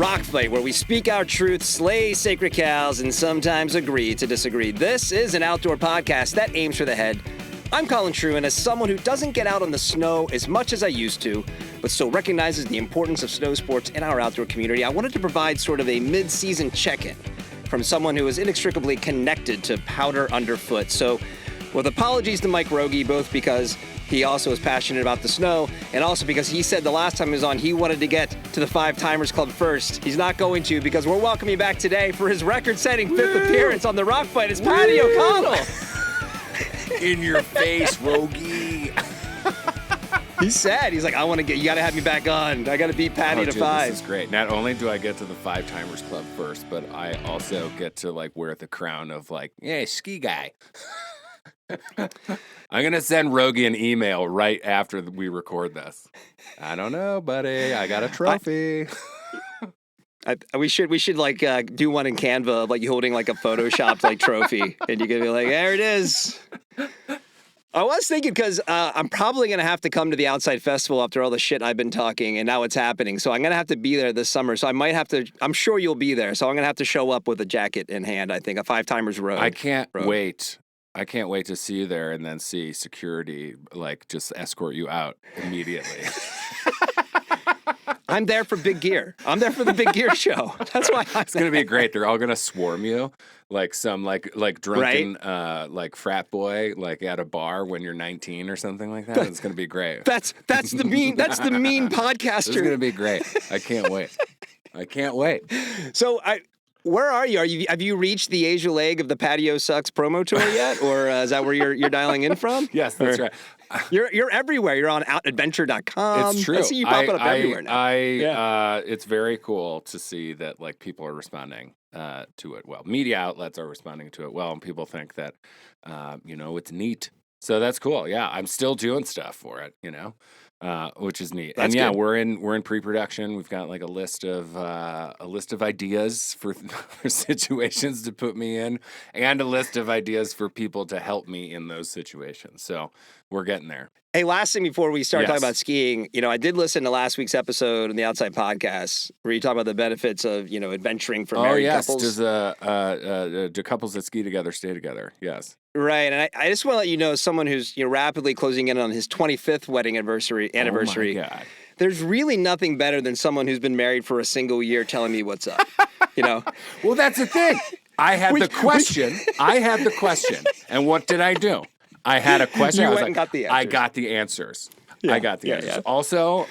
rock fight where we speak our truth, slay sacred cows, and sometimes agree to disagree. This is an outdoor podcast that aims for the head. I'm Colin True, and as someone who doesn't get out on the snow as much as I used to, but still recognizes the importance of snow sports in our outdoor community, I wanted to provide sort of a mid-season check-in from someone who is inextricably connected to powder underfoot. So, with apologies to Mike Rogie, both because he also is passionate about the snow, and also because he said the last time he was on, he wanted to get to the Five Timers Club first. He's not going to, because we're welcoming back today for his record-setting fifth appearance on the Rock Fight. It's Paddy O'Connell. In your face, Rogie. He's sad. He's like, you got to have me back on. I got to beat Paddy to 5. This is great. Not only do I get to the Five Timers Club first, but I also get to wear the crown of ski guy. I'm going to send Rogie an email right after we record this. I don't know, buddy. I got a trophy. We should do one in Canva of you holding a photoshopped trophy, and you can be like, there it is. I was thinking because I'm probably going to have to come to the Outside Festival after all the shit I've been talking, and now it's happening. So I'm going to have to be there this summer. So I might have to, I'm sure you'll be there. So I'm going to have to show up with a jacket in hand, I think, a Five Timers Road. I can't wait. I can't wait to see you there and then see security just escort you out immediately. I'm there for big gear. I'm there for the big gear show. That's why it's going to be great. They're all going to swarm you like some drunken frat boy at a bar when you're 19 or something like that. It's going to be great. That's the mean podcaster. It's going to be great. I can't wait. I can't wait. So where are you? Have you reached the Asia leg of the Patio Sucks promo tour yet, or is that where you're dialing in from? Yes, that's right. You're everywhere. You're on outadventure.com. It's true. I see you popping up everywhere now. It's very cool to see that people are responding to it well. Media outlets are responding to it well, and people think that it's neat. So that's cool. Yeah, I'm still doing stuff for it. Which is neat. That's and good. we're in pre-production. We've got a list of ideas for situations to put me in, and a list of ideas for people to help me in those situations. So we're getting there. Hey, last thing before we start talking about skiing, I did listen to last week's episode on the Outside Podcast where you talk about the benefits of adventuring for married couples. Do couples that ski together stay together? Yes. Right, and I just want to let you know, as someone who's rapidly closing in on his 25th wedding anniversary. Oh my God. There's really nothing better than someone who's been married for a single year telling me what's up. Well, that's the thing. I had the question, and what did I do? I had a question. You went and got the answers. I got the answers. Yeah. I got the answers. Yeah. Also,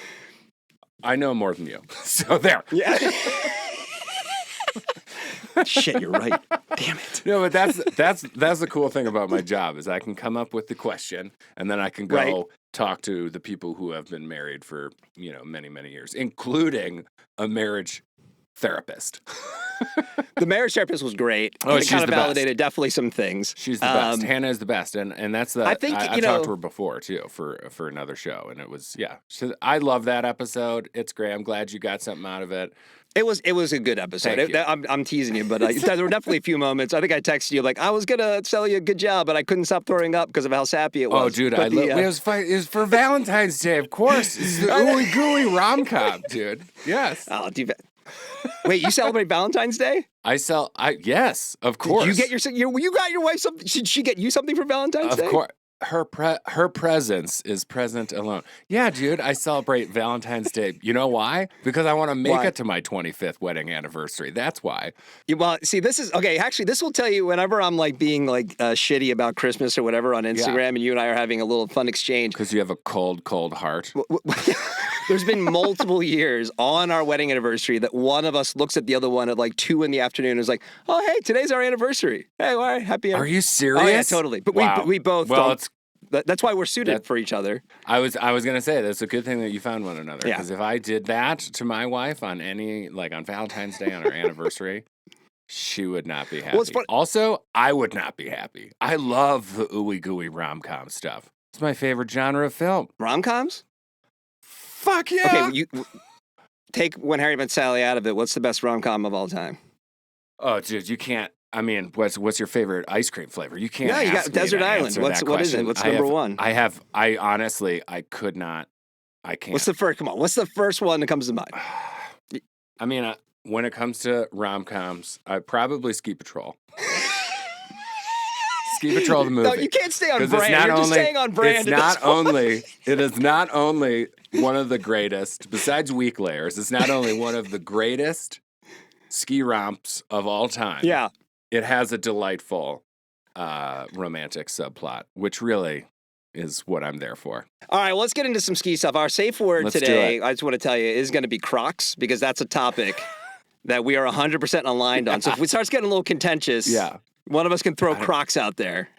I know more than you. So there. Yeah. Shit, you're right. Damn it. No, but that's the cool thing about my job is I can come up with the question, and then I can go talk to the people who have been married for many, many years, including a marriage therapist. The marriage therapist was great. Oh, it she's kind of the validated definitely some things. She's the best. Hannah is the best, and that's the. I think I talked to her before too for another show, and it was I love that episode. It's great. I'm glad you got something out of it. It was a good episode. I'm teasing you, but there were definitely a few moments. I think I texted you I was gonna tell you a good job, but I couldn't stop throwing up because of how sappy it was. Oh, dude, it was for Valentine's Day, of course. It's the ooey gooey rom-com, dude. Yes. Oh, wait, you celebrate Valentine's Day? Yes, of course. Did you got your wife something? Should she get you something for Valentine's Day? Of course. Her presence is present alone. Yeah, dude, I celebrate Valentine's Day. You know why? Because I want to make it to my 25th wedding anniversary. That's why. Well, see, this is okay. Actually, this will tell you whenever I'm being shitty about Christmas or whatever on Instagram, and you and I are having a little fun exchange. Because you have a cold, cold heart. There's been multiple years on our wedding anniversary that one of us looks at the other one at 2 in the afternoon and is like, "Oh, hey, today's our anniversary. Hey, all right, happy anniversary." Are you serious? Oh, yeah, totally. But wow. we both. Well, that's why we're suited for each other. I was gonna say that's a good thing that you found one another. Yeah. Because if I did that to my wife on on Valentine's Day on our anniversary, she would not be happy. Well, also, I would not be happy. I love the ooey gooey rom-com stuff. It's my favorite genre of film. Rom-coms? Fuck yeah. Okay, you take When Harry Met Sally out of it. What's the best rom-com of all time? Oh, dude, you can't. I mean, what's your favorite ice cream flavor? You can't. Yeah, you got Desert Island. What is it? What's number one? I honestly, I could not. I can't. What's the first? Come on. What's the first one that comes to mind? I mean, when it comes to rom-coms, probably Ski Patrol. Ski Patrol the movie. No, you can't stay on brand. You're just staying on brand. It is not only one of the greatest, besides Weak Layers, it's not only one of the greatest ski romps of all time. Yeah. It has a delightful romantic subplot, which really is what I'm there for. All right, well, let's get into some ski stuff. Our safe word today, I just want to tell you, is going to be Crocs, because that's a topic that we are 100% aligned on. So if it starts getting a little contentious, one of us can throw Crocs out there.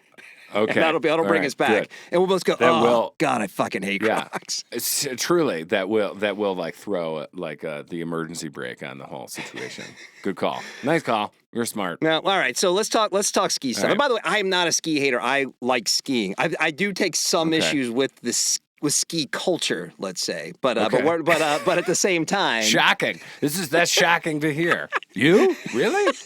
Okay. And that'll bring us back. Good. And we'll both go, God, I fucking hate Crocs. It's, truly, that will like throw the emergency brake on the whole situation. Good call. Nice call. You're smart. Now, all right, so let's talk ski stuff. Right. And by the way, I am not a ski hater. I like skiing. I do take some issues with ski culture, let's say, but at the same time, shocking. That's shocking to hear. You really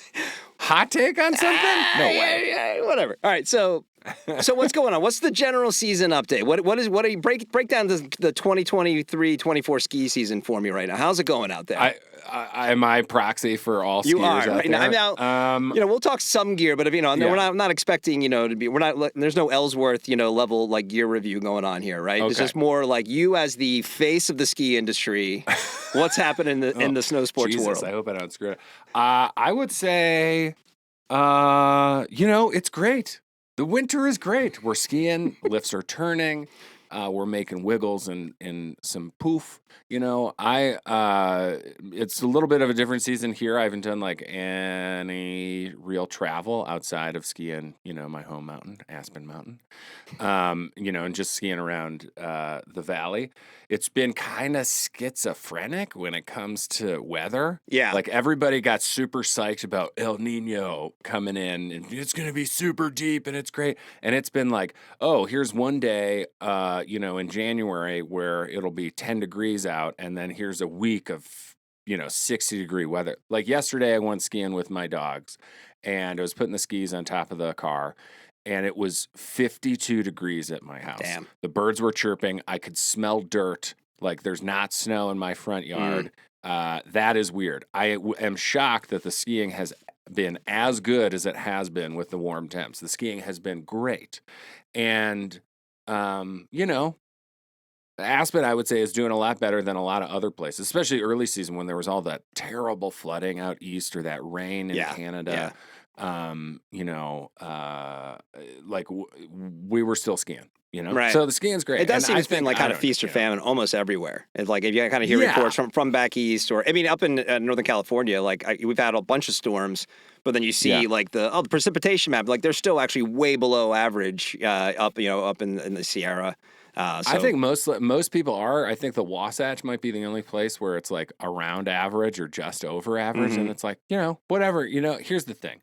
hot take on something? No way. Yeah, whatever. All right, so what's going on? What's the general season update? What are you break down the 2023-24 ski season for me right now? How's it going out there? Am I proxy for all skiers you are out right there? now. We'll talk some gear, but if we're not expecting to be. We're not. There's no Ellsworth level like gear review going on here, right? Okay. It's just more like you as the face of the ski industry. What's happening in the snow sports world? I hope I don't screw it. I would say, it's great. The winter is great. We're skiing. Lifts are turning. We're making wiggles and some poof. It's a little bit of a different season here. I haven't done like any real travel outside of skiing, my home mountain, Aspen Mountain, and just skiing around the valley. It's been kind of schizophrenic when it comes to weather. Yeah. Like everybody got super psyched about El Nino coming in and it's going to be super deep and it's great. And it's been like, oh, here's one day, in January where it'll be 10 degrees out. And then here's a week of, 60-degree weather. Like yesterday I went skiing with my dogs and I was putting the skis on top of the car. And it was 52 degrees at my house. Damn. The birds were chirping. I could smell dirt. Like there's not snow in my front yard. That is weird. I am shocked that the skiing has been as good as it has been with the warm temps. The skiing has been great. And, Aspen, I would say, is doing a lot better than a lot of other places, especially early season when there was all that terrible flooding out east or that rain in Canada. Yeah. We were still skiing, Right. So the skiing's great. It does seem it's been like kind of feast or famine almost everywhere. It's like if you kind of hear reports from back east or up in Northern California, we've had a bunch of storms, but then you see the precipitation map, like they're still actually way below average up in the Sierra. I think most people are. I think the Wasatch might be the only place where it's like around average or just over average, and it's like whatever. Here's the thing.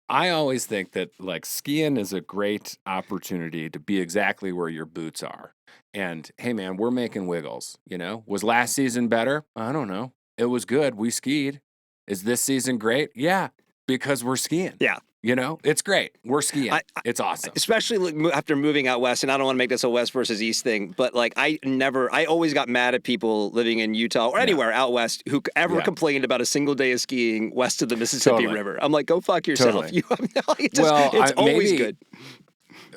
I always think that like skiing is a great opportunity to be exactly where your boots are. And hey, man, we're making wiggles. Was last season better? I don't know. It was good. We skied. Is this season great? Yeah, because we're skiing. Yeah. It's great. We're skiing. It's awesome. Especially after moving out west, and I don't want to make this a west versus east thing, but I always got mad at people living in Utah or anywhere out west who ever complained about a single day of skiing west of the Mississippi River. I'm like, go fuck yourself. Totally. It's always good.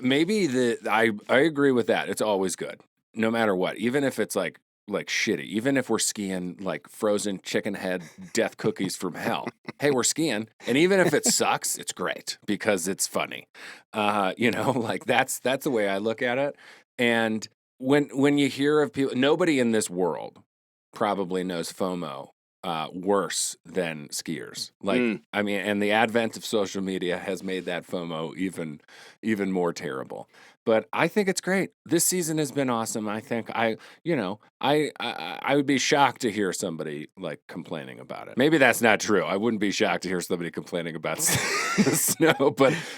Maybe I agree with that. It's always good, no matter what, even if it's like shitty, even if we're skiing like frozen chicken head death cookies from hell. Hey, we're skiing. And even if it sucks, it's great because it's funny. That's the way I look at it. And when you hear of people, nobody in this world probably knows FOMO worse than skiers. And the advent of social media has made that FOMO even more terrible. But I think it's great. This season has been awesome. I think I would be shocked to hear somebody like complaining about it. Maybe that's not true. I wouldn't be shocked to hear somebody complaining about the snow.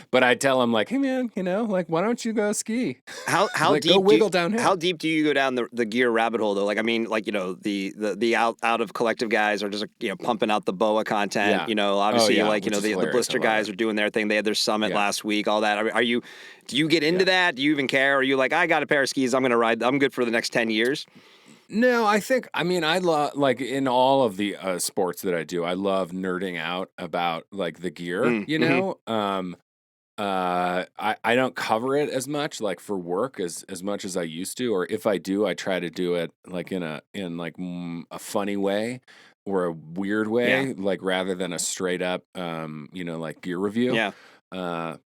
But I tell them like, hey man, why don't you go ski? How deep go wiggle downhill? How deep do you go down the gear rabbit hole though? The out of collective guys are just pumping out the BOA content. Yeah. Obviously the blister guys are doing their thing. They had their summit last week. All that. Do you get into that? Do you even care? Or are you like, I got a pair of skis, I'm going to ride, I'm good for the next 10 years? No, I mean, I love, like, in all of the sports that I do, I love nerding out about, like, the gear, Mm, mhm. I don't cover it as much, like, for work as much as I used to, or if I do, I try to do it, like, a funny way or a weird Yeah, way, like, rather than a straight up, like, gear review. yeah. Uh,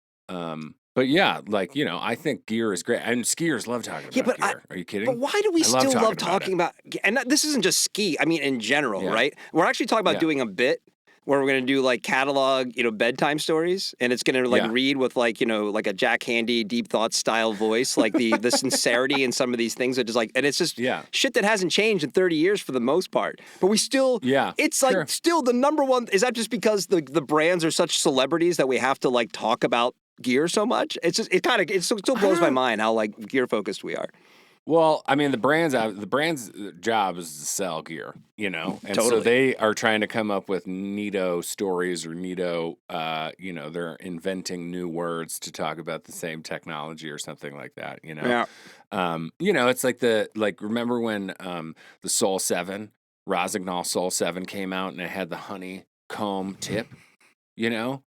but yeah, like, I think gear is great, and skiers love talking Yeah, about gear. Are you but kidding? why do we I love still love talking about it. talking about and this isn't just ski, I mean, in general, Yeah, right? We're actually talking about yeah, doing a bit where we're gonna do, like, catalog, bedtime stories, and it's gonna, like, yeah, read with, like, like a Jack Handey Deep Thoughts style voice, like, the sincerity in some of these things are just, like and it's just yeah, shit that hasn't changed in 30 years for the most part, but we still yeah, it's, like, sure. still the number one is that just because the brands are such celebrities that we have to, like, talk about gear so much? It's just it still I blows my don't. mind how, like, gear focused we are. Well, I mean, the brand's job is to sell gear, and so Totally. they are trying to come up with neato stories or neato, they're inventing new words to talk about the same technology or something like that. Yeah. It's remember when the Soul 7, Rosignol Soul 7 came out and it had the honeycomb tip,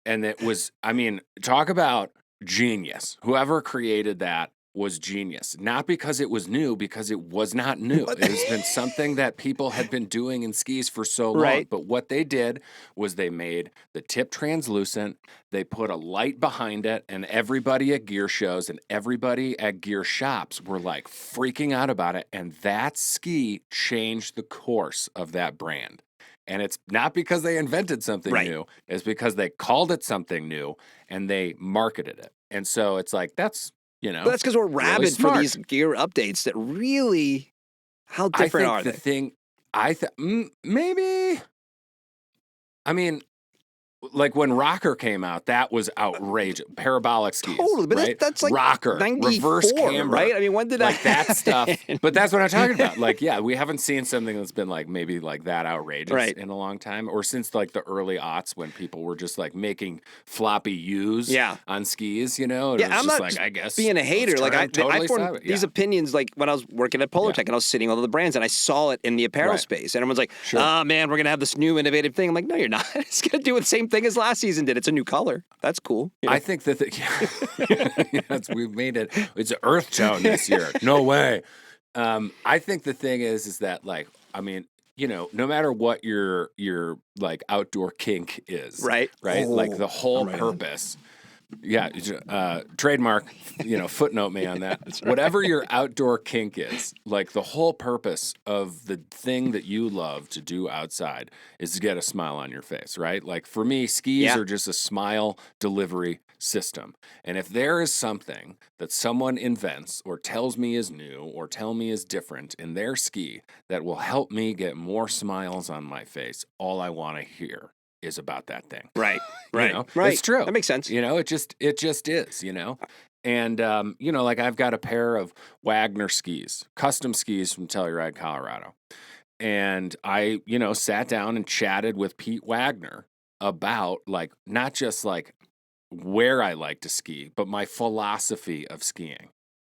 and it was, I mean, talk about genius. Whoever created that was genius. Not because it was new, because it was not new. But It has been something that people had been doing in skis for so long. right. But what they did was they made the tip translucent, they put a light behind it, and everybody at gear shows and everybody at gear shops were like freaking out about it. And that ski changed the course of that brand. And it's not because they invented something Right. new, it's because they called it something new and they marketed it. And so it's like, that's, But that's because we're really rabid for these smart. gear updates that really how I different think are the they? thing, maybe, I mean, like when Rocker came out, that was outrageous. Parabolic skis, Totally, but right? that's like Rocker, reverse 94, right? camber, I mean, when did like that stuff. happen? But that's what I'm talking about. Like, yeah, we haven't seen something that's been like maybe like that outrageous Right. in a long time, or since like the early aughts when people were just like making floppy U's Yeah. on skis. And it Yeah, was I'm just not like, just I guess being a let's hater. Like turn 'em I totally formed sideways. these Yeah, opinions like when I was working at Polo yeah, Tech and I was sitting with all the brands and I saw it in the apparel right, space and everyone's like, sure. "Ah, man, we're gonna have this new innovative thing." I'm like, "No, you're not. It's gonna do the same thing as last season did. It's a new color. That's cool." I think that yes, we've made it. It's an earth tone this year. No way. I think the thing is that like, I mean, no matter what your like outdoor kink is, Right. right? Like Oh, the whole I'm right on. purpose. Yeah, trademark, footnote me on that. That's right. Whatever your outdoor kink is, like the whole purpose of the thing that you love to do outside is to get a smile on your face, right? Like for me, skis Yeah. are just a smile delivery system. And if there is something that someone invents or tells me is new or tell me is different in their ski that will help me get more smiles on my face, all I want to hear is about that thing. Right. You Right. know, Right. it's true. That makes sense. It just is. And like I've got a pair of Wagner skis, custom skis from Telluride, Colorado. And I, sat down and chatted with Pete Wagner about like not just like where I like to ski, but my philosophy of skiing.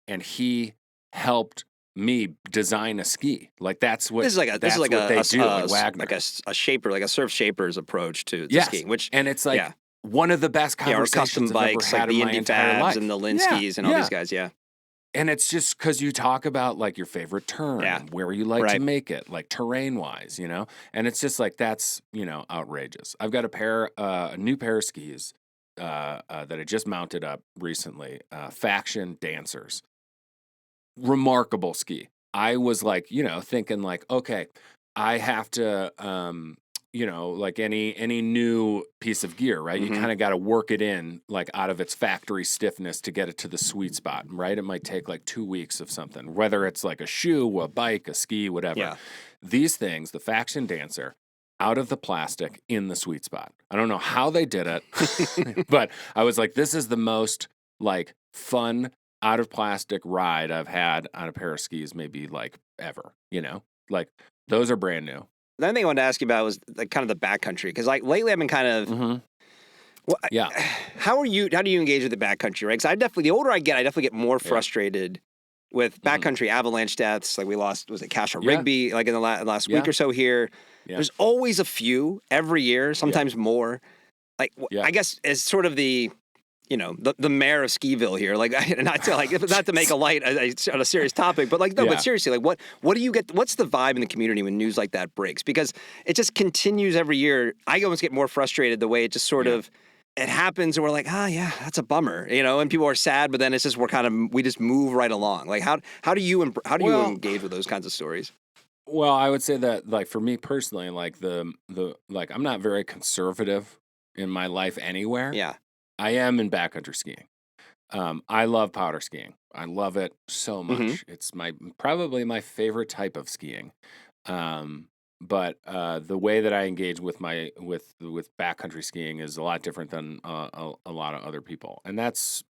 And he helped me design a ski. Like that's what This is like they do at Wagner. a shaper, like a surf shaper's approach to Yes. skiing, which And it's like yeah. one of the best Yeah, or custom conversations I've ever bikes like had in the my Indy entire Fabs life. and the Yeah, Linskys and all yeah. these guys, yeah. And it's just because you talk about like your favorite turn Yeah. and where you like to Right. make it, like terrain wise, And it's just like that's outrageous. I've got a new pair of skis that I just mounted up recently. Faction Dancers, remarkable ski. I was like, thinking like, okay, I have to, like any new piece of gear, right? You Mhm. kind of got to work it in like out of its factory stiffness to get it to the sweet spot, right? It might take like 2 weeks of something, whether it's like a shoe, a bike, a ski, whatever. Yeah. These things, the Faction Dancer, out of the plastic in the sweet spot. I don't know how they did it, but I was like, this is the most like fun out of plastic ride I've had on a pair of skis, maybe like ever, like those are brand new. The other thing I wanted to ask you about was like kind of the backcountry because like lately I've been kind of Mm-hmm. well, Yeah. how do you engage with the backcountry, right? Because the older I get more Yeah. frustrated with backcountry avalanche deaths. Like we lost, was it Casher Yeah. Rigby, like in the last Yeah. week or so here. Yeah. There's always a few every year, sometimes more. Like Yeah. I guess as sort of the, the mayor of Skiville here, like not to make a light on a serious topic, but like no, but seriously, like what do you get? What's the vibe in the community when news like that breaks? Because it just continues every year. I almost get more frustrated the way it just sort of it happens, and we're like, yeah, that's a bummer, and people are sad, but then it's just we just move right along. Like how do you engage with those kinds of stories? Well, I would say that, like, for me personally, like the like I'm not very conservative in my life anywhere. Yeah. I am in backcountry skiing. I love powder skiing. I love it so much. It's probably my favorite type of skiing. But the way that I engage with backcountry skiing is a lot different than a lot of other people, and that's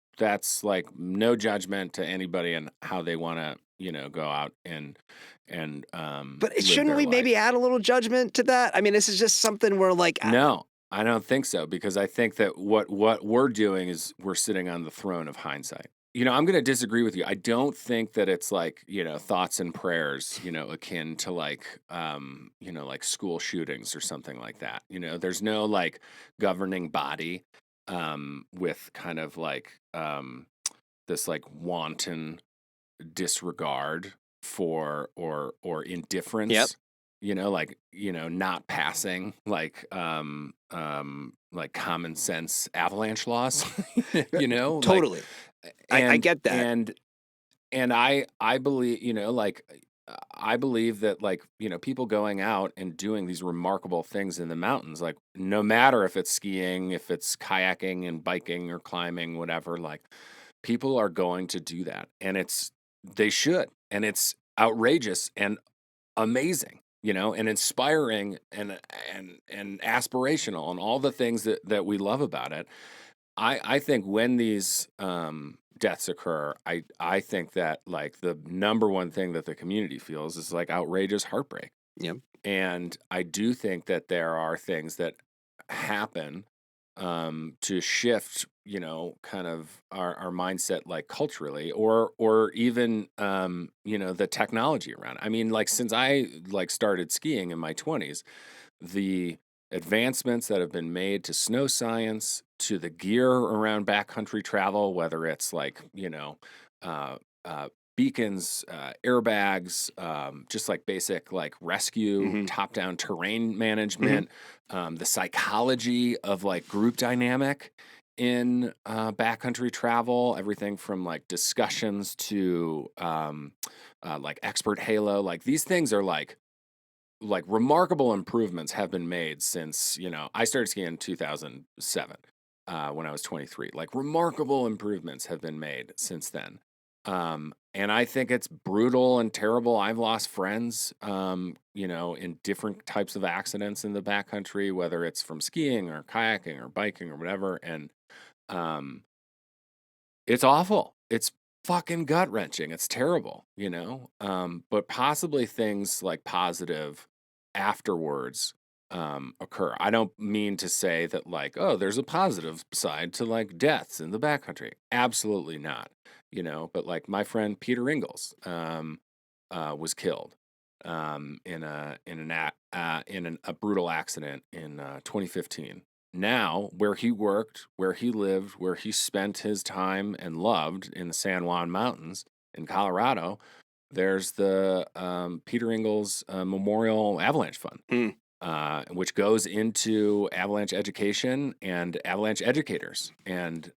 like no judgment to anybody and how they want to go out and But live shouldn't their we life. maybe add a little judgment to that? I mean, this is just something where like No, I don't think so, because I think that what we're doing is we're sitting on the throne of hindsight. I'm going to disagree with you. I don't think that it's like, thoughts and prayers, akin to like, like school shootings or something like that. There's no like governing body with kind of like this like wanton disregard for or indifference. Yep. Not passing like common sense avalanche laws. Totally. I get that. And I believe, I believe that, like, people going out and doing these remarkable things in the mountains, like, no matter if it's skiing, if it's kayaking and biking or climbing, whatever, like, people are going to do that. And they should. And it's outrageous and amazing, and inspiring and aspirational and all the things that we love about it. I think when these deaths occur, I think that like the number one thing that the community feels is like outrageous heartbreak. Yeah. And I do think that there are things that happen to shift, kind of our mindset, like culturally, or even the technology around it. I mean, like since I like started skiing in my 20s, the advancements that have been made to snow science, to the gear around backcountry travel, whether it's like, uh, beacons, airbags, just like basic like rescue, top-down terrain management, the psychology of like group dynamic in backcountry travel, everything from like discussions to like expert halo. Like these things are like remarkable improvements have been made since, I started skiing in 2007 when I was 23. Like remarkable improvements have been made since then. And I think it's brutal and terrible. I've lost friends, in different types of accidents in the backcountry, whether it's from skiing or kayaking or biking or whatever. And it's awful. It's fucking gut wrenching. It's terrible, but possibly things like positive afterwards occur. I don't mean to say that like, oh, there's a positive side to like deaths in the backcountry. Absolutely not, but like my friend Peter Ingalls was killed in a brutal accident in 2015. Now, where he worked, where he lived, where he spent his time and loved in the San Juan Mountains in Colorado, there's the Peter Ingalls Memorial Avalanche Fund, which goes into avalanche education and avalanche educators and,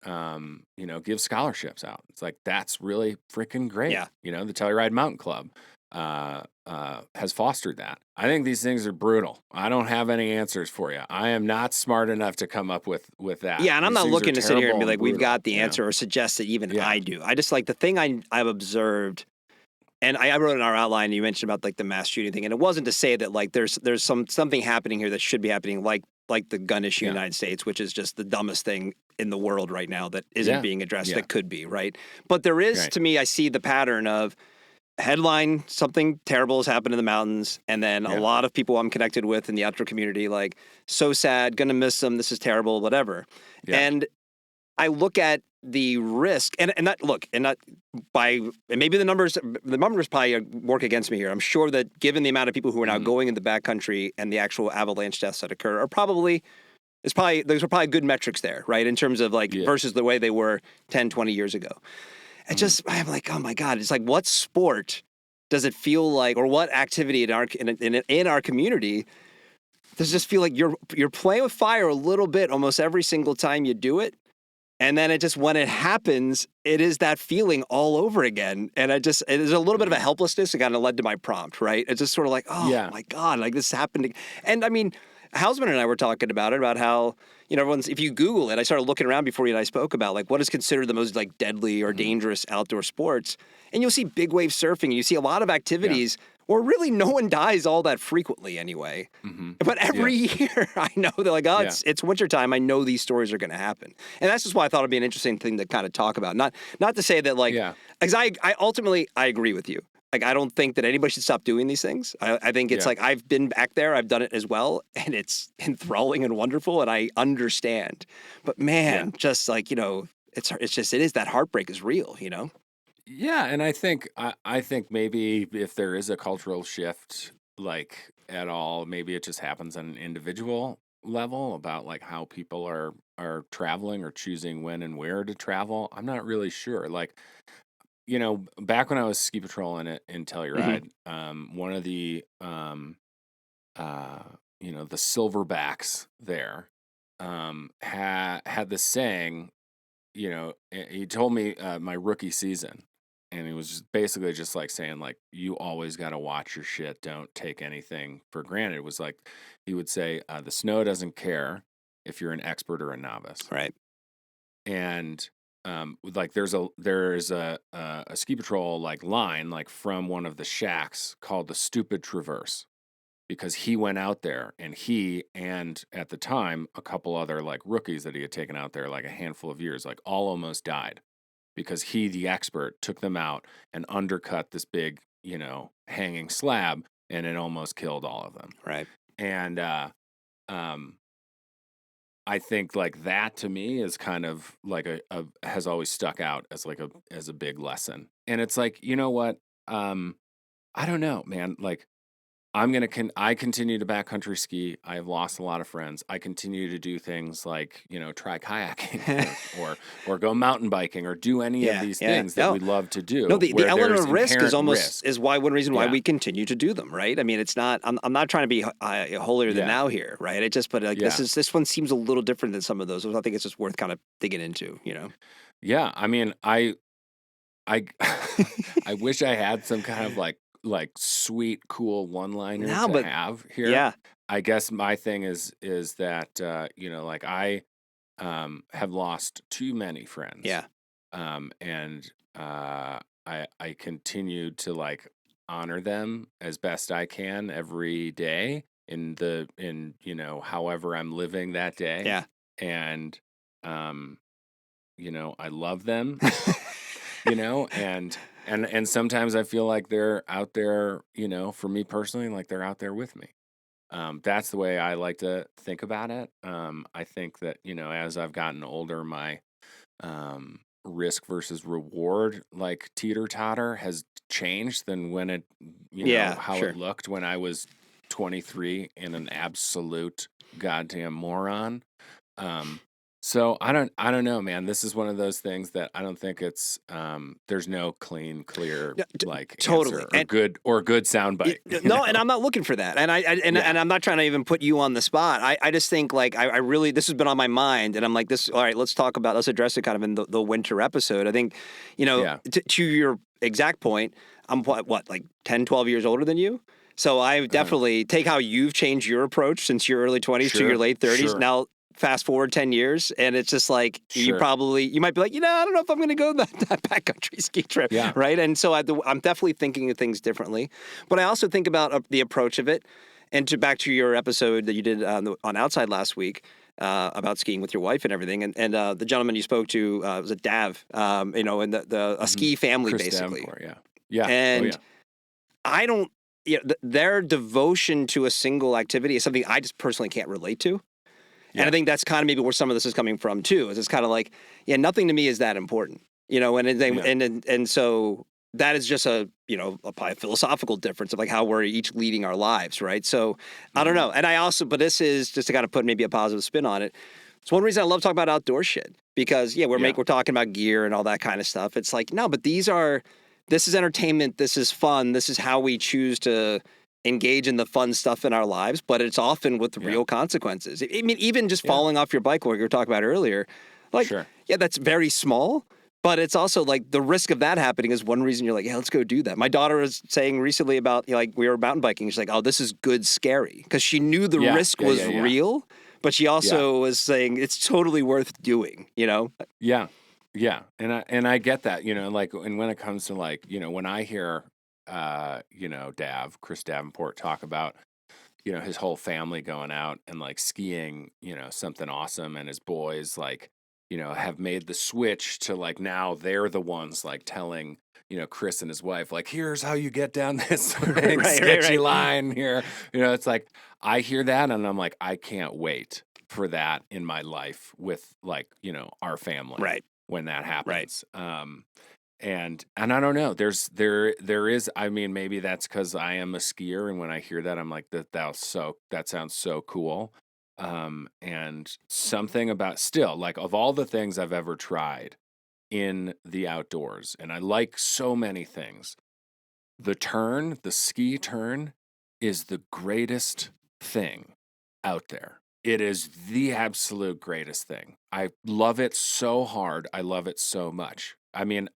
gives scholarships out. It's like, that's really freaking great. Yeah. The Telluride Mountain Club has fostered that. I think these things are brutal. I don't have any answers for you. I am not smart enough to come up with that. Yeah, and I'm not looking to sit here and be like, we've got the brutal, answer or suggest that even I do. I just like the thing I've observed, and I wrote in our outline, you mentioned about like the mass shooting thing, and it wasn't to say that like there's something happening here that should be happening, like the gun issue in the United States, which is just the dumbest thing in the world right now that isn't being addressed that could be, right? But there is, to me, I see the pattern of headline, something terrible has happened in the mountains, and then a lot of people I'm connected with in the outdoor community, like, so sad, gonna miss them, this is terrible, whatever. And I look at the risk and maybe the numbers probably work against me here. I'm sure that given the amount of people who are now going in the backcountry and the actual avalanche deaths that occur those are probably good metrics there, right? In terms of versus the way they were 10, 20 years ago. I'm like, oh my God, it's like, what sport does it feel like, or what activity in our community does it just feel like you're playing with fire a little bit almost every single time you do it? And then when it happens, it is that feeling all over again. And there's a little bit of a helplessness that kind of led to my prompt, right? It's just sort of like, oh my God, like this happened. And I mean, Hausman and I were talking about how, if you Google it, I started looking around before you and I spoke about what is considered the most deadly or dangerous outdoor sports. And you'll see big wave surfing. And you see a lot of activities where really no one dies all that frequently anyway. But every year I know they're it's wintertime. I know these stories are going to happen. And that's just why I thought it'd be an interesting thing to kind of talk about. Not to say that because I ultimately, I agree with you. I don't think that anybody should stop doing these things. I think it's I've been back there. I've done it as well. And it's enthralling and wonderful. And I understand. But man, it is that heartbreak is real, Yeah, and I think maybe if there is a cultural shift at all, maybe it just happens on an individual level about how people are traveling or choosing when and where to travel. I'm not really sure. Back when I was ski patrolling in Telluride, one of the the silverbacks there had this saying. He told me my rookie season. And he was basically just saying, you always got to watch your shit. Don't take anything for granted. It was he would say, the snow doesn't care if you're an expert or a novice. Right. And there's a ski patrol line from one of the shacks called the Stupid Traverse, because he went out there and at the time a couple other rookies that he had taken out there a handful of years all almost died. Because he, the expert, took them out and undercut this big, hanging slab, and it almost killed all of them. Right. And I think that to me is kind of has always stuck out as as a big lesson. And it's you know what? I don't know, man. I continue to backcountry ski. I have lost a lot of friends. I continue to do things try kayaking or go mountain biking or do any of these things that we love to do. No, the element of risk is one reason why we continue to do them, right? I mean, it's not. I'm not trying to be holier than thou here, right? This one seems a little different than some of those. I think it's just worth kind of digging into, Yeah, I mean, I wish I had some kind of sweet, cool one-liner to have here. Yeah. I guess my thing is that I have lost too many friends. Yeah. And I continue to honor them as best I can every day in however I'm living that day. Yeah. And I love them. And sometimes I feel like they're out there, for me personally, they're out there with me. That's the way I like to think about it. I think that, as I've gotten older, my risk versus reward, teeter-totter has changed than when it, it looked when I was 23 and an absolute goddamn moron. So I don't know, man. This is one of those things that I don't think it's there's no clear totally answer or good soundbite. No, and I'm not looking for that. And and I'm not trying to even put you on the spot. I just think I really, this has been on my mind, and I'm all right, let's address it kind of in the winter episode. I think, to your exact point, I'm what 10, 12 years older than you. So I definitely take how you've changed your approach since your early 20s to your late 30s. Sure. Now fast forward 10 years, and it's just you might be I don't know if I'm going to go that backcountry ski trip, right? And so I'm definitely thinking of things differently. But I also think about the approach of it, and back to your episode that you did on Outside last week about skiing with your wife and everything, and the gentleman you spoke to was a Dav, and a ski family, Chris basically. Davenport, and I don't. Their devotion to a single activity is something I just personally can't relate to. And I think that's kind of maybe where some of this is coming from too. Is it's kind of like, yeah, nothing to me is that important, you know, and so that is just a, you know, a philosophical difference of like how we're each leading our lives, right? So I don't know. And but this is just to kind of put maybe a positive spin on it. It's one reason I love talking about outdoor shit because we're talking about gear and all that kind of stuff. It's like, no, but this is entertainment. This is fun. This is how we choose to engage in the fun stuff in our lives, but it's often with real consequences. I mean, even just falling off your bike, like you were talking about earlier, like, that's very small, but it's also like the risk of that happening is one reason you're like, yeah, let's go do that. My daughter was saying recently about, you know, like we were mountain biking. She's like, oh, this is good scary. Because she knew the risk was real, but she also was saying it's totally worth doing, you know? Yeah. Yeah. And I get that, you know, like, and when it comes to like, you know, when I hear, you know, Chris Davenport talk about, you know, his whole family going out and like skiing, you know, something awesome. And his boys like, you know, have made the switch to like, now they're the ones like telling, you know, Chris and his wife, like, here's how you get down this sketchy line here. You know, it's like, I hear that and I'm like, I can't wait for that in my life with like, you know, our family. Right. When that happens. And I don't know, there is, I mean, maybe that's because I am a skier. And when I hear that, I'm like, that sounds so cool. And something about still like of all the things I've ever tried in the outdoors, and I like so many things, the ski turn is the greatest thing out there. It is the absolute greatest thing. I love it so hard. I love it so much. I mean,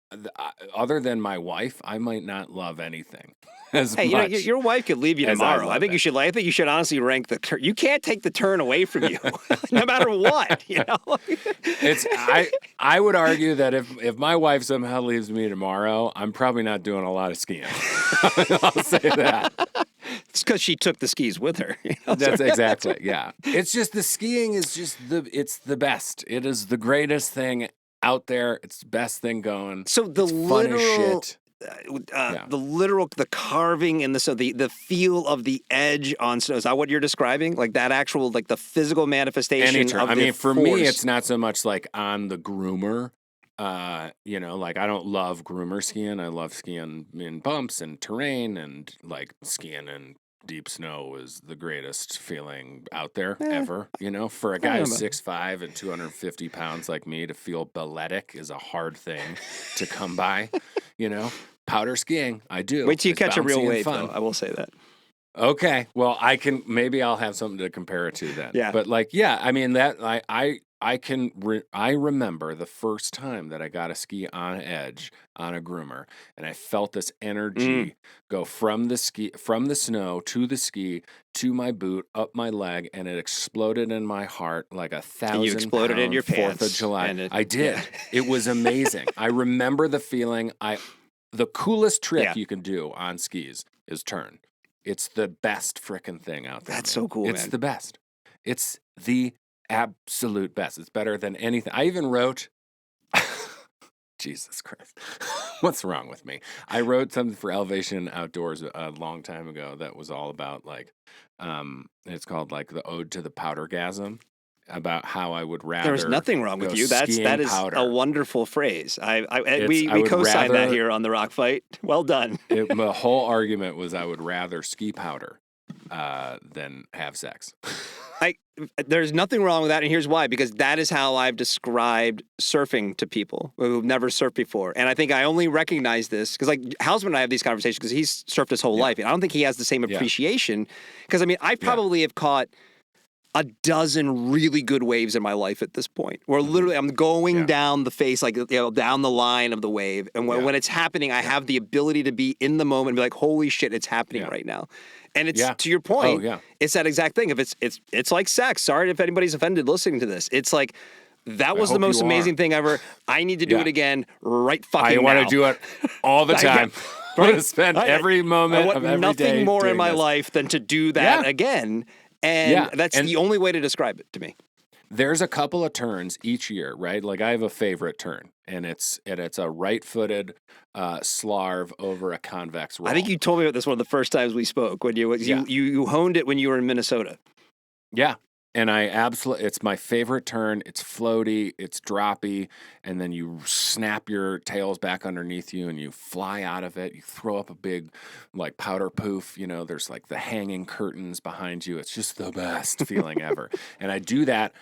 other than my wife, I might not love anything as much. You know, your wife could leave you tomorrow. I think you should. I think you should honestly rank the turn. You can't take the turn away from you, no matter what. You know, I would argue that if my wife somehow leaves me tomorrow, I'm probably not doing a lot of skiing. I'll say that. It's because she took the skis with her. You know? That's exactly, yeah. It's just the skiing is just it's the best. It is the greatest thing out there. It's the best thing going. So the literal, the carving and the feel of the edge on snow, is that what you're describing? Like that actual, like the physical manifestation of the for force? me, it's not so much like on the groomer. You know, like I don't love groomer skiing. I love skiing in bumps and terrain, and like skiing in deep snow is the greatest feeling out there ever. You know, for a guy who's 6'5" and 250 pounds like me to feel balletic is a hard thing to come by. You know, powder skiing, I do. Wait till you catch a real wave, though. I will say that. Okay, well, maybe I'll have something to compare it to then. Yeah, but like, yeah, I mean that I remember the first time that I got a ski on edge on a groomer, and I felt this energy go from the snow to the ski to my boot, up my leg, and it exploded in my heart like 1,000 you exploded in your pants. 4th of July. I did. Yeah. It was amazing. I remember the feeling. The coolest trick you can do on skis is turn. It's the best frickin' thing out there. That's so cool, It's the best. It's the absolute best. It's better than anything. I even wrote, Jesus Christ, what's wrong with me? I wrote something for Elevation Outdoors a long time ago that was all about like, it's called like the Ode to the Powdergasm, about how I would rather. There's nothing wrong with you. That is powder. A wonderful phrase. We co-signed that here on the Rock Fight. Well done. The whole argument was I would rather ski powder than have sex. There's nothing wrong with that, and here's why. Because that is how I've described surfing to people who've never surfed before. And I think I only recognize this because, like, Hausman and I have these conversations because he's surfed his whole life, and I don't think he has the same appreciation. Because I mean, I probably have caught a dozen really good waves in my life at this point, where literally I'm going down the face, like, you know, down the line of the wave. And when it's happening, I have the ability to be in the moment and be like, holy shit, it's happening right now. And it's to your point, it's that exact thing. If it's like sex. Sorry if anybody's offended listening to this. It's like, that was the most amazing thing ever. I need to do it again right fucking now. I want to do it all the time. I want to spend every moment of every day. I want nothing more in my life than to do that again. And that's the only way to describe it to me. There's a couple of turns each year, right? Like I have a favorite turn, and it's a right-footed slarv over a convex roll. I think you told me about this one of the first times we spoke when you honed it when you were in Minnesota. Yeah. And it's my favorite turn. It's floaty, it's droppy, and then you snap your tails back underneath you and you fly out of it. You throw up a big, like, powder poof. There's like the hanging curtains behind you. It's just the best feeling ever. And I do that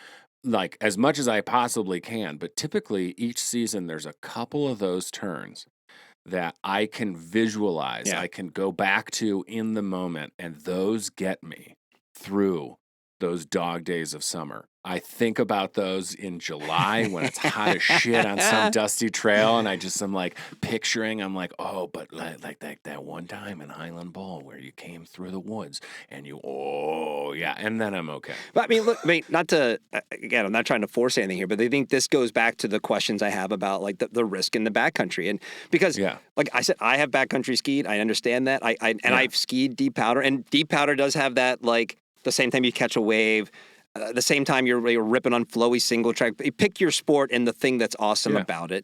like as much as I possibly can. But typically each season, there's a couple of those turns that I can visualize. Yeah. I can go back to in the moment, and those get me through those dog days of summer. I think about those in July when it's hot as shit on some dusty trail, and I'm like picturing, oh, but like that one time in Highland Bowl where you came through the woods and and then I'm okay. But I mean, look, not to, again, I'm not trying to force anything here, but I think this goes back to the questions I have about like the risk in the backcountry. And because, like I said, I have backcountry skied. I understand that. I've skied deep powder, and deep powder does have that, like, the same time you catch a wave, the same time you're ripping on flowy single track. You pick your sport and the thing that's awesome about it.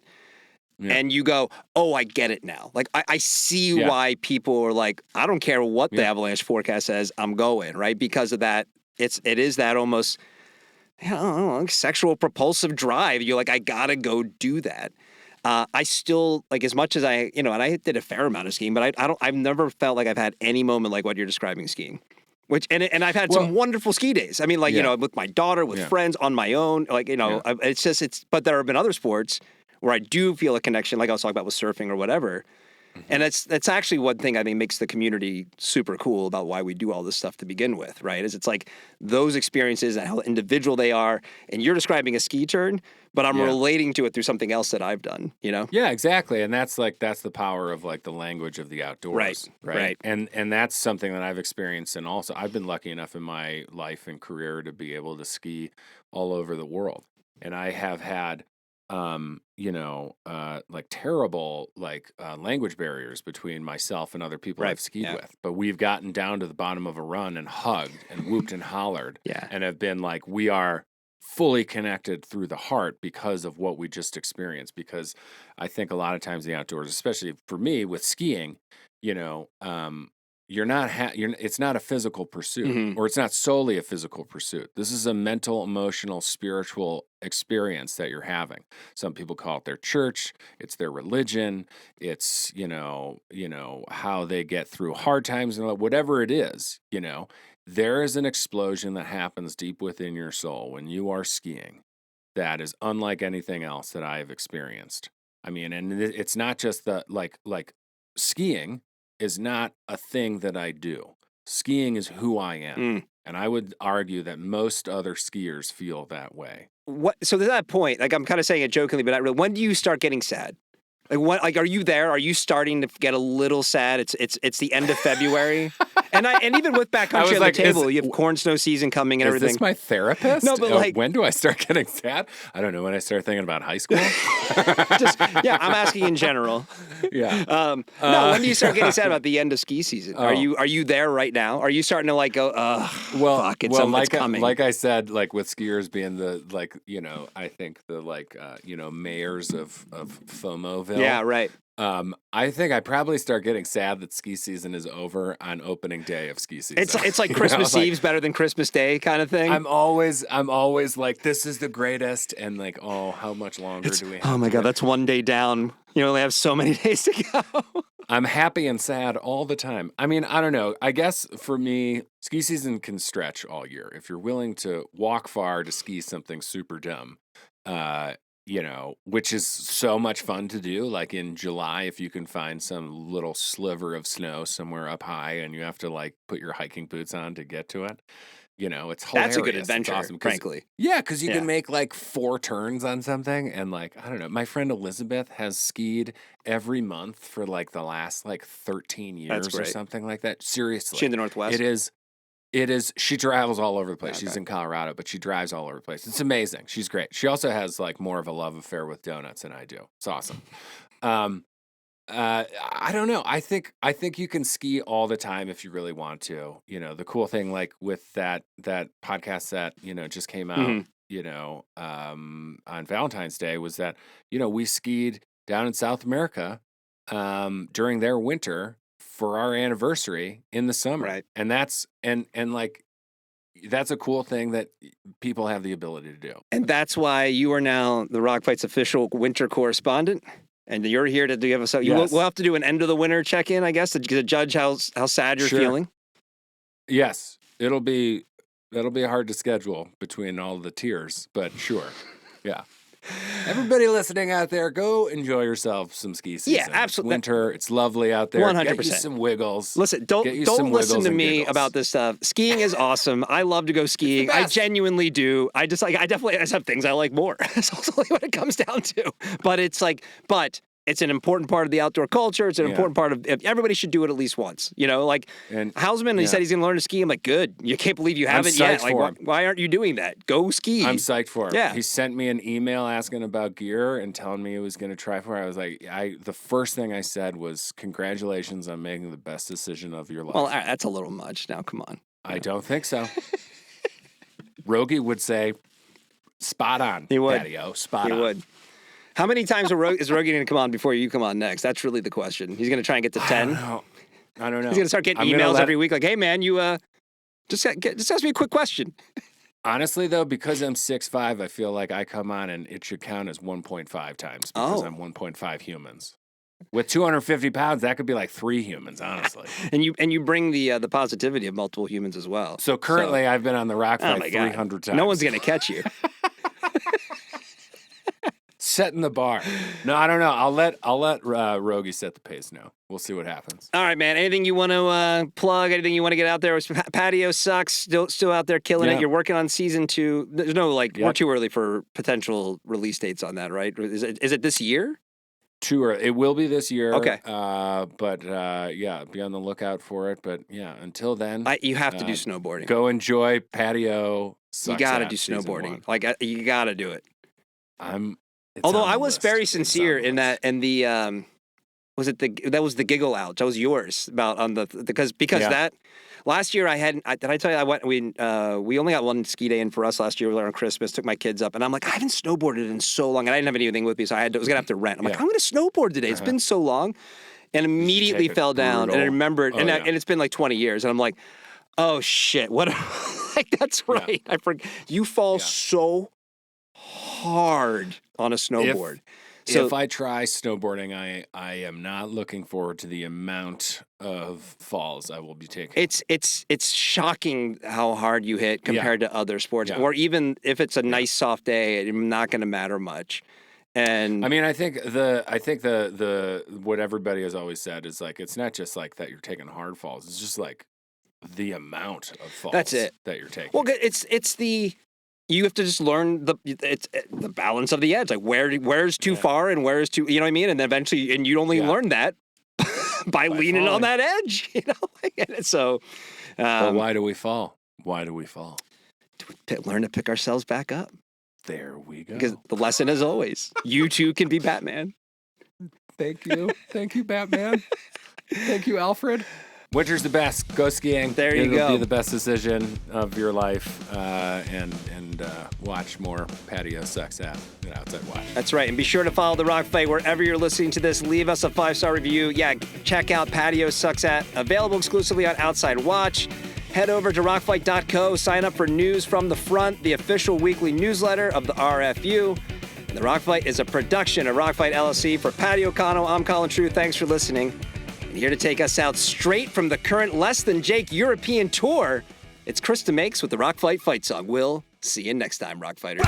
Yeah. And you go, oh, I get it now. Like, I see why people are like, I don't care what the avalanche forecast says, I'm going, right? Because of that, it is that almost, I don't know, like sexual propulsive drive. You're like, I gotta go do that. I still, like, as much as and I did a fair amount of skiing, but I've never felt like I've had any moment like what you're describing skiing. And I've had some wonderful ski days. I mean, like, with my daughter, with friends, on my own, like, but there have been other sports where I do feel a connection, like I was talking about with surfing or whatever. Mm-hmm. And that's actually one thing I think makes the community super cool about why we do all this stuff to begin with, right? Is it's like those experiences and how individual they are. And you're describing a ski turn, but I'm relating to it through something else that I've done, Yeah, exactly. And that's the power of like the language of the outdoors. Right. And that's something that I've experienced. And also I've been lucky enough in my life and career to be able to ski all over the world. And I have had like terrible language barriers between myself and other people I've skied with. But we've gotten down to the bottom of a run and hugged and whooped and hollered and have been like, we are fully connected through the heart because of what we just experienced. Because I think a lot of times the outdoors, especially for me with skiing, you're not it's not a physical pursuit, or it's not solely a physical pursuit. This is a mental, emotional, spiritual experience that you're having. Some people call it their church, it's their religion, it's how they get through hard times, and whatever it is, there is an explosion that happens deep within your soul when you are skiing that is unlike anything else that I have experienced. I mean, and it's not just the like skiing is not a thing that I do. Skiing is who I am. And I would argue that most other skiers feel that way. So to that point, like, I'm kind of saying it jokingly, but not really. When do you start getting sad? Like, are you there? Are you starting to get a little sad? It's the end of February, and even with backcountry on the table, you have corn snow season coming and everything. Is this my therapist? No, but when do I start getting sad? I don't know. When I start thinking about high school. I'm asking in general. Yeah. No, when do you start getting sad about the end of ski season? Are you there right now? Are you starting to like go, fuck, it's coming? Like I said, like with skiers being the I think the mayors of FOMOville. Yeah, right. I think I probably start getting sad that ski season is over on opening day of ski season. It's like Christmas Eve's better than Christmas Day kind of thing. I'm always like, this is the greatest, and like, oh, how much longer do we have? Oh my God, that's one day down. You only have so many days to go. I'm happy and sad all the time. I mean, I don't know. I guess for me, ski season can stretch all year. If you're willing to walk far to ski something super dumb, which is so much fun to do. Like in July, if you can find some little sliver of snow somewhere up high and you have to like put your hiking boots on to get to it, it's hilarious. That's a good adventure, awesome, frankly. Yeah, because you can make like 4 turns on something. And like, I don't know, my friend Elizabeth has skied every month for like the last like 13 years or something like that. Seriously. She in the Northwest? It is. She travels all over the place. Okay. She's in Colorado, but she drives all over the place. It's amazing. She's great. She also has like more of a love affair with donuts than I do. It's awesome. I don't know. I think you can ski all the time if you really want to. The cool thing, like with that podcast that just came out, on Valentine's Day, was that we skied down in South America during their winter for our anniversary in the summer. Right. And that's, and like, that's a cool thing that people have the ability to do. And that's why you are now the Rock Fight's official winter correspondent. And you're here to give us. Yes. We'll have to do an end of the winter check-in, I guess, to judge how sad you're feeling. Yes, that'll be hard to schedule between all the tiers, but sure, yeah. Everybody listening out there, go enjoy yourself some ski season. Yeah, absolutely. It's winter, it's lovely out there. 100%. Get you some wiggles. Listen, don't listen to me about this stuff. Skiing is awesome. I love to go skiing. I genuinely do. I definitely have things I like more. That's also what it comes down to. But it's an important part of the outdoor culture. It's an important part of everybody should do it at least once. You know, like Hausman, he said he's going to learn to ski. I'm like, good. You can't believe you haven't yet. Like, why aren't you doing that? Go ski. I'm psyched for him. Yeah. He sent me an email asking about gear and telling me he was going to try for it. I was like, the first thing I said was, congratulations on making the best decision of your life. Well, that's a little much. Now, come on. I don't think so. Rogie would say, spot on. He would. Patio, spot on. He would. How many times is Rogie going to come on before you come on next? That's really the question. He's going to try and get to 10. I don't know. He's going to start getting emails every week like, hey, man, you just ask me a quick question. Honestly, though, because I'm 6'5", I feel like I come on and it should count as 1.5 times because I'm 1.5 humans. With 250 pounds, that could be like 3 humans, honestly. and you bring the positivity of multiple humans as well. So currently, I've been on the Rock Fight 300 times. No one's going to catch you. Setting the bar. No, I don't know. I'll let Rogie set the pace now. We'll see what happens. All right, man. Anything you want to plug? Anything you want to get out there? Patio sucks. Still out there killing it. You're working on season 2. There's no we're too early for potential release dates on that, right? Is it this year? Too early. It will be this year. Okay. But be on the lookout for it. But yeah, until then, you have to do snowboarding. Go enjoy Patio. You got to do snowboarding. Like you got to do it. Although I was very sincere in that, and that was the giggle out. That was yours because that last year did I tell you we only got one ski day in for us last year. We were on Christmas, took my kids up, and I'm like, I haven't snowboarded in so long, and I didn't have anything with me, so was gonna have to rent. I'm like, I'm gonna snowboard today. It's been so long, and immediately fell down, and I remembered, and it's been like 20 years, and I'm like, oh shit, what? Like that's right. I forget. You fall so hard on a snowboard. If I try snowboarding, I am not looking forward to the amount of falls I will be taking. It's shocking how hard you hit compared to other sports, or even if it's a nice soft day, it's not going to matter much. And I mean, I think the what everybody has always said is like it's not just like that you're taking hard falls. It's just like the amount of falls that you're taking. Well, you have to just learn the balance of the edge, like where's too far and where's too, you know what I mean? And then eventually, and you only learn that by leaning on that edge, you know? And so, but why do we fall? Why do we fall? To learn to pick ourselves back up. There we go. Because the lesson is always, you too can be Batman. Thank you. Thank you, Batman. Thank you, Alfred. Winter's the best. Go skiing. There you go. It'll be the best decision of your life. And watch more Patio Sucks at Outside Watch. That's right. And be sure to follow The Rock Fight wherever you're listening to this. Leave us a 5-star review. Yeah, check out Patio Sucks At. Available exclusively on Outside Watch. Head over to rockfight.co. Sign up for News from the Front, the official weekly newsletter of the RFU. And The Rock Fight is a production of Rock Fight LLC. For Paddy O'Connell, I'm Colin True. Thanks for listening. And here to take us out straight from the current Less Than Jake European tour, it's Krista Makes with the Rock Fight fight song. We'll see you next time, Rock Fighters.